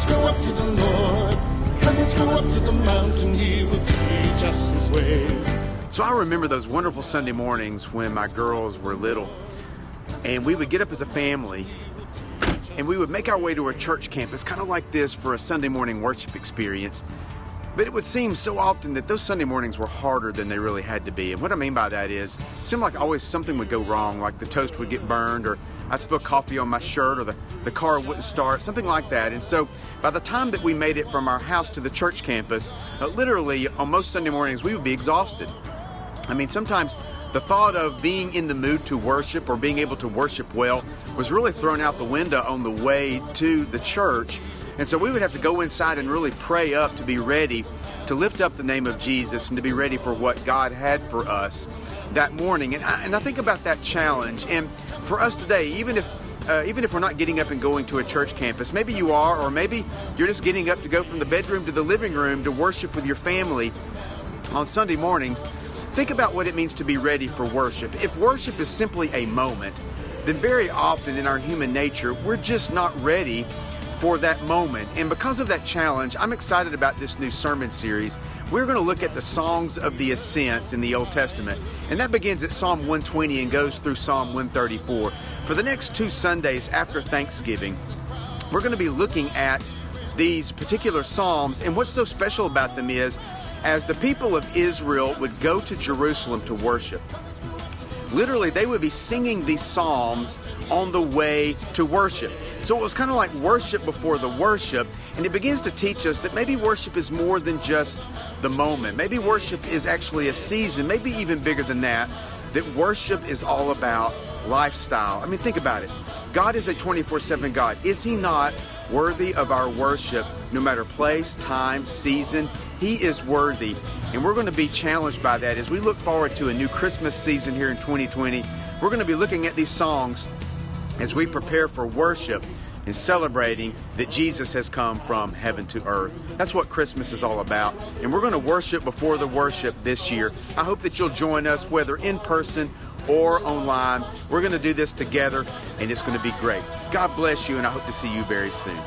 go up to the Lord. Come, let's go up to the mountain. He will teach us his ways. So I remember those wonderful Sunday mornings when my girls were little, and we would get up as a family and we would make our way to a church campus kind of like this for a Sunday morning worship experience. But it would seem so often that those Sunday mornings were harder than they really had to be. And what I mean by that is, it seemed like always something would go wrong, like the toast would get burned, or I'd spill coffee on my shirt, or the car wouldn't start, something like that. And so by the time that we made it from our house to the church campus, literally on most Sunday mornings we would be exhausted. I mean, sometimes the thought of being in the mood to worship or being able to worship well was really thrown out the window on the way to the church. And so we would have to go inside and really pray up to be ready to lift up the name of Jesus and to be ready for what God had for us that morning. And I think about that challenge. And for us today, even if we're not getting up and going to a church campus, maybe you are, or maybe you're just getting up to go from the bedroom to the living room to worship with your family on Sunday mornings. Think about what it means to be ready for worship. If worship is simply a moment, then very often in our human nature, we're just not ready for that moment. And because of that challenge, I'm excited about this new sermon series. We're going to look at the songs of the ascents in the Old Testament. And that begins at Psalm 120 and goes through Psalm 134. For the next 2 Sundays after Thanksgiving, we're going to be looking at these particular psalms. And what's so special about them is, as the people of Israel would go to Jerusalem to worship, literally they would be singing these psalms on the way to worship. So it was kind of like worship before the worship, and it begins to teach us that maybe worship is more than just the moment. Maybe worship is actually a season, maybe even bigger than that, that worship is all about lifestyle. I mean, think about it. God is a 24/7 God. Is he not worthy of our worship no matter place, time, season? He is worthy, and we're going to be challenged by that as we look forward to a new Christmas season here in 2020. We're going to be looking at these songs as we prepare for worship and celebrating that Jesus has come from heaven to earth. That's what Christmas is all about, and we're going to worship before the worship this year. I hope that you'll join us, whether in person or online. We're going to do this together, and it's going to be great. God bless you, and I hope to see you very soon.